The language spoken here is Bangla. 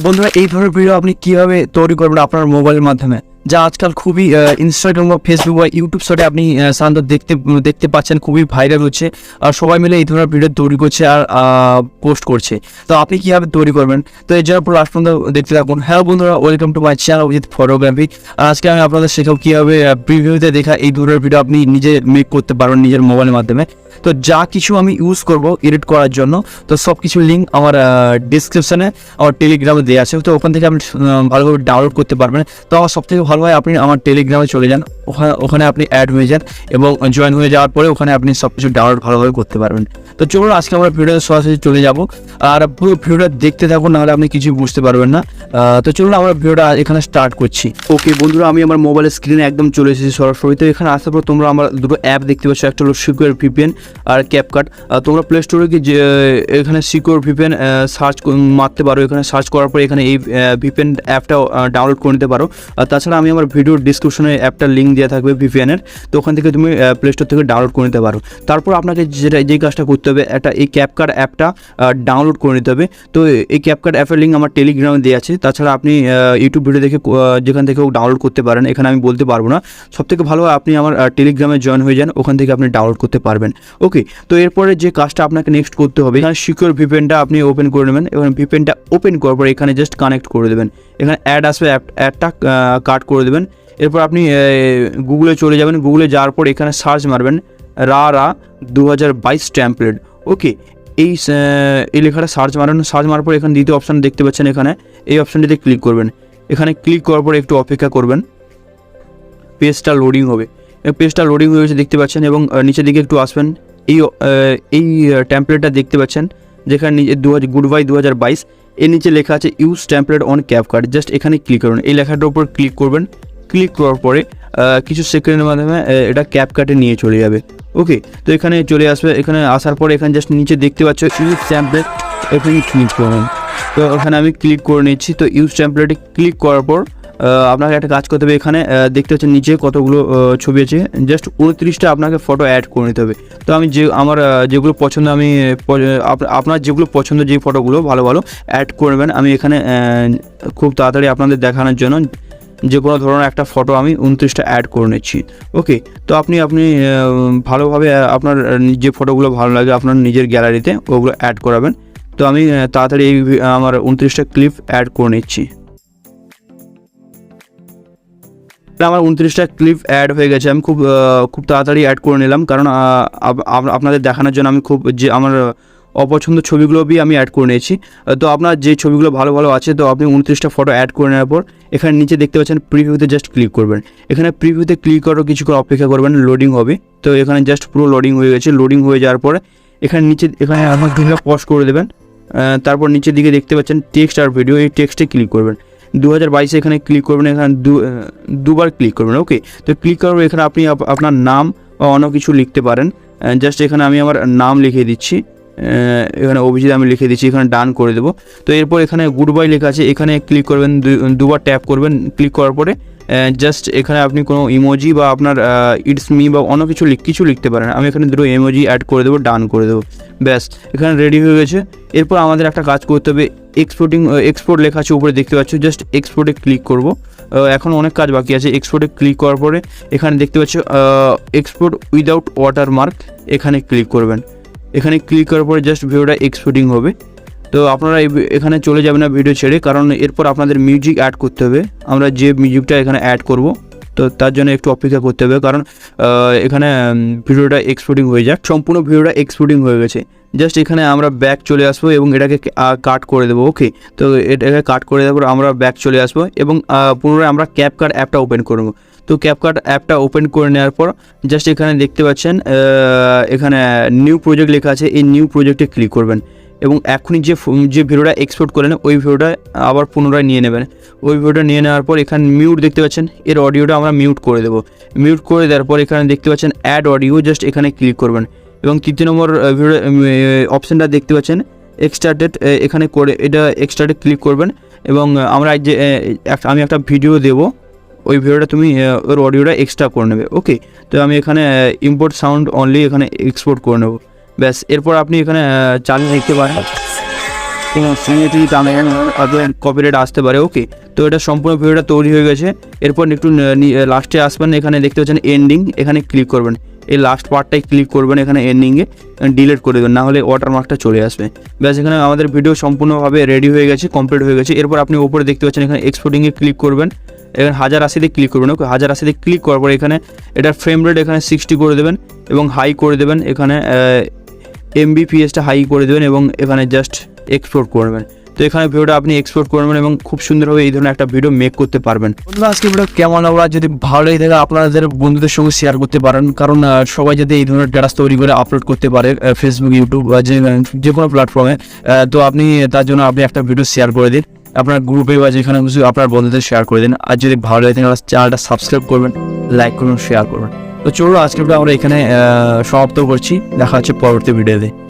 বন্ধুরা এই ধরনের ভিডিও আপনি কিভাবে তৈরি করবেন আপনার মোবাইলের মাধ্যমে, যা আজকাল খুবই ইনস্টাগ্রাম বা ফেসবুক বা ইউটিউব সাইটে আপনি সাধারণত দেখতে পাচ্ছেন, খুবই ভাইরাল হচ্ছে আর সবাই মিলে এই ধরনের ভিডিও তৈরি করছে আর পোস্ট করছে। তো আপনি কীভাবে তৈরি করবেন, তো এর জন্য পুরো লাস্ট পর্যন্ত দেখতে থাকুন। হ্যালো বন্ধুরা, welcome to my channel with photography. আর আজকে আমি আপনাদের শেখাবো কীভাবে প্রিভিউতে দেখা এই ধরনের ভিডিও আপনি নিজে মেক করতে পারবেন নিজের মোবাইলের মাধ্যমে। তো যা কিছু আমি ইউজ করব এডিট করার জন্য, তো সব কিছু লিঙ্ক আমার ডিসক্রিপশানে আমার টেলিগ্রামে দেওয়া আছে, তো ওখান থেকে আপনি ভালোভাবে ডাউনলোড করতে পারবেন। তো আমার সবথেকে ভালো হয় আপনি আমার টেলিগ্রামে চলে যান, ওখানে আপনি অ্যাড হয়ে যান এবং জয়েন হয়ে যাওয়ার পরে ওখানে আপনি সব কিছু ডাউনলোড ভালোভাবে করতে পারবেন। তো চলুন আজকে আমরা ভিডিওতে সরাসরি চলে যাব, আর পুরো ভিডিওটা দেখতে থাকুন, নাহলে আপনি কিছু বুঝতে পারবেন না। তো চলুন আমরা ভিডিওটা এখানে স্টার্ট করছি। ওকে বন্ধুরা, আমি আমার মোবাইলের স্ক্রিনে একদম চলে এসেছি সরাসরি। তো এখানে আসার পর তোমরা আমার দুটো অ্যাপ দেখতে পাচ্ছ, একটা হলো সিকিউর ভিপিএন আর ক্যাপকাট। তোমরা প্লে স্টোরে গিয়ে এখানে সিকিউর ভিপিএন সার্চ মারতে পারো, এখানে সার্চ করার পরে এখানে এই ভিপিএন অ্যাপটা ডাউনলোড করে নিতে পারো। আর তাছাড়া আমি আমার ভিডিওর ডিসক্রিপশনে অ্যাপটার লিঙ্ক দেওয়া থাকবে ভিপিএনের, তো ওখান থেকে তুমি প্লে স্টোর থেকে ডাউনলোড করে নিতে পারো। তারপর আপনাকে যেই কাজটা করতে হবে, এই ক্যাপকাট অ্যাপটা ডাউনলোড করে নিতে হবে। তো এই ক্যাপকাট অ্যাপের লিঙ্ক আমার টেলিগ্রামে দেওয়া আছে, তাছাড়া আপনি ইউটিউব ভিডিও দেখে যেখান থেকেও ডাউনলোড করতে পারেন, এখানে আমি বলতে পারবো না। সবথেকে ভালো হয় আপনি আমার টেলিগ্রামে জয়েন হয়ে যান, ওখান থেকে আপনি ডাউনলোড করতে পারবেন। ওকে, তো এরপরে যে কাজটা আপনাকে নেক্সট করতে হবে, এখানে সিকিউর ভিপিএনটা আপনি ওপেন করে নেবেন। এবং ভিপিএনটা ওপেন করার পর এখানে জাস্ট কানেক্ট করে দেবেন, এখানে অ্যাড আসবে, অ্যাডটা কাট করে দেবেন। এরপর আপনি গুগলে চলে যাবেন, গুগলে যাওয়ার পর এখানে সার্চ মারবেন রা 2022 টেমপ্লেট। ওকে, এই লেখাটা সার্চ মারার পর এখানে দ্বিতীয় অপশান দেখতে পাচ্ছেন, এখানে এই অপশানটিতে ক্লিক করবেন। এখানে ক্লিক করার পর একটু অপেক্ষা করবেন, পেজটা লোডিং হবে। পেজটা লোডিং হয়ে গেছে দেখতে পাচ্ছেন, এবং নিচের দিকে একটু আসবেন, এই টেমপ্লেটটা দেখতে পাচ্ছেন যেখানে গুড বাই 2022 এর নিচে লেখা আছে use template on CapCut. Just এখানে ক্লিক করবেন, এই লেখাটার উপর ক্লিক করবেন। ক্লিক করার পরে কিছু সেকেন্ডের মাধ্যমে এটা ক্যাপকাটে নিয়ে চলে যাবে। ওকে, তো এখানে চলে আসবে। এখানে আসার পরে এখানে জাস্ট নিচে দেখতে পাচ্ছ ইউজ টেমপ্লেট, এখানে ক্লিক করবেন। তো ওখানে আমি ক্লিক করে নিচ্ছি। তো ইউজ টেমপ্লেটে ক্লিক করার পর আপনাকে একটা কাজ করতে হবে, এখানে দেখতে পাচ্ছেন নিচে কতগুলো ছবি আছে, জাস্ট 29টা আপনাকে ফটো অ্যাড করে নিতে হবে। তো আমি আমার যেগুলো পছন্দ, আপনার যেগুলো পছন্দ যে ফটোগুলো ভালো ভালো অ্যাড করবেন। আমি এখানে খুব তাড়াতাড়ি আপনাদের দেখানোর জন্য যে কোনো ধরনের একটা ফটো আমি 29টা অ্যাড করে নিচ্ছি। ওকে, তো আপনি ভালোভাবে আপনার যে ফটোগুলো ভালো লাগে আপনার নিজের গ্যালারিতে ওগুলো অ্যাড করাবেন। তো আমি তাড়াতাড়ি আমার 29টা ক্লিপ অ্যাড করে নিচ্ছি। আমার 29টা ক্লিপ অ্যাড হয়ে গেছে, আমি খুব তাড়াতাড়ি অ্যাড করে নিলাম, কারণ আপনাদের দেখানোর জন্য আমি আমার অপছন্দ ছবিগুলো আমি অ্যাড করে নিয়েছি। তো আপনার যে ছবিগুলো ভালো ভালো আছে, তো আপনি 29টা ফটো অ্যাড করে নেওয়ার পর এখানে নিচে দেখতে পাচ্ছেন প্রিভিউতে জাস্ট ক্লিক করবেন। এখানে প্রিভিউতে ক্লিক করার কিছুক্ষণ অপেক্ষা করবেন, লোডিং হবে। তো এখানে জাস্ট পুরো লোডিং হয়ে গেছে। লোডিং হয়ে যাওয়ার পরে এখানে আপনার ভিডিও পজ করে দেবেন। তারপর নিচের দিকে দেখতে পাচ্ছেন টেক্সট আর ভিডিও, এই টেক্সটে ক্লিক করবেন। 2022 এখানে ক্লিক করবেন, এখানে দুবার ক্লিক করবেন। ওকে, তো ক্লিক করার পর এখানে আপনি আপনার নাম বা অন্য কিছু লিখতে পারেন। জাস্ট এখানে আমি আমার নাম লিখে দিচ্ছি, এখানে অভিজিৎ আমি লিখে দিচ্ছি, এখানে ডান করে দেবো। তো এরপর এখানে গুড বাই লেখা আছে, এখানে ক্লিক করবেন, দুবার ট্যাপ করবেন। ক্লিক করার পরে জাস্ট এখানে আপনি কোনো ইমোজি বা আপনার ইটস মি বা অন্য কিছু লিখতে পারেন। আমি এখানে দুটো ইমোজি অ্যাড করে দেবো, ডান করে দেবো, ব্যাস এখানে রেডি হয়ে গেছে। এরপর আমাদের একটা কাজ করতে হবে, এক্সপোর্ট লেখা আছে উপরে দেখতে পাচ্ছ, জাস্ট এক্সপোর্টে ক্লিক করব। এখন অনেক কাজ বাকি আছে। এক্সপোর্টে ক্লিক করার পরে এখানে দেখতে পাচ্ছ এক্সপোর্ট উইদাউট ওয়াটারমার্ক, এখানে ক্লিক করবেন। এখানে ক্লিক করার পরে জাস্ট ভিডিওটা এক্সপোর্টিং হবে। তো আপনারা এখানে চলে যাবেন না ভিডিও ছেড়ে, কারণ এরপর আপনাদের মিউজিক অ্যাড করতে হবে। আমরা যে মিউজিকটা এখানে অ্যাড করব, তো তার জন্য একটু অপেক্ষা করতে হবে, কারণ এখানে ভিডিওটা এক্সপোর্টিং হয়ে যাক। সম্পূর্ণ ভিডিওটা এক্সপোর্টিং হয়ে গেছে। জাস্ট এখানে আমরা ব্যাক চলে আসবো এবং এটাকে কাট করে দেবো। ওকে, তো এটাকে কাট করে দেওয়ার পর আমরা ব্যাক চলে আসবো এবং পুনরায় আমরা ক্যাপকাট অ্যাপটা ওপেন করব। তো ক্যাপকাট অ্যাপটা ওপেন করে নেওয়ার পর জাস্ট এখানে দেখতে পাচ্ছেন এখানে নিউ প্রজেক্ট লেখা আছে, এই নিউ প্রজেক্টে ক্লিক করবেন এবং এখনই যে ভিডিওটা এক্সপোর্ট করেন ওই ভিডিওটা আবার পুনরায় নিয়ে নেবেন। ওই ভিডিওটা নিয়ে নেওয়ার পর এখানে মিউট দেখতে পাচ্ছেন, এর অডিওটা আমরা মিউট করে দেবো। মিউট করে দেওয়ার পর এখানে দেখতে পাচ্ছেন অ্যাড অডিও, জাস্ট এখানে ক্লিক করবেন এবং 3 নম্বর ভিডিও অপশানটা দেখতে পাচ্ছেন এক্সট্রাক্টেড, এখানে করে এটা এক্সট্রাক্টে ক্লিক করবেন এবং আমি একটা ভিডিও দেবো, ওই ভিডিওটা তুমি ওর অডিওটা এক্সট্রা করে নেবে। ওকে, তো আমি এখানে ইম্পোর্ট সাউন্ড অনলি এখানে এক্সপোর্ট করে নেবো। ব্যাস, এরপর আপনি এখানে চালিয়ে দেখতে পারেন কপিরাইট আসতে পারে। ওকে, তো এটা সম্পূর্ণ ভিডিওটা তৈরি হয়ে গেছে। এরপর একটু লাস্টে আসবেন, এখানে দেখতে পাচ্ছেন এন্ডিং, এখানে ক্লিক করবেন, এই লাস্ট পার্টটাই ক্লিক করবেন, এখানে এন্ডিংয়ে ডিলিট করে দেবেন, নাহলে ওয়াটারমার্কটা চলে আসবে। ব্যাস, এখানে আমাদের ভিডিও সম্পূর্ণভাবে রেডি হয়ে গেছে, কমপ্লিট হয়ে গেছে। এরপর আপনি উপরে দেখতে পাচ্ছেন এখানে এক্সপোর্টিংয়ে ক্লিক করবেন, এখানে 1080-তে ক্লিক করবেন। ওকে, 1080-তে ক্লিক করার পর এখানে এটার ফ্রেম রেট এখানে 60 করে দেবেন এবং হাই করে দেবেন, এখানে MBPS-টা হাই করে দেবেন এবং এখানে জাস্ট এক্সপোর্ট করবেন। তো এখানে ভিডিওটা আপনি এক্সপোর্ট করবেন এবং খুব সুন্দরভাবে এই ধরনের একটা ভিডিও মেক করতে পারবেন। বন্ধুরা, আজকে ভিডিও কেমন হলো, যদি ভালো লাগে থাকে আপনাদের বন্ধুদের সঙ্গে শেয়ার করতে পারেন, কারণ সবাই যাতে এই ধরনের ডেটা তৈরি করে আপলোড করতে পারে ফেসবুক, ইউটিউব বা যে কোনো প্ল্যাটফর্মে। তো আপনি তার জন্য আপনি একটা ভিডিও শেয়ার করে দিন আপনার গ্রুপে বা যেখানে আপনার বন্ধুদের শেয়ার করে দিন। আর যদি ভালো লাগে থাকে চ্যানেলটা সাবস্ক্রাইব করবেন, লাইক করবেন, শেয়ার করবেন। তো চলো আজকে আমরা এখানে সমাপ্ত করছি, দেখা হচ্ছে পরবর্তী ভিডিওতে।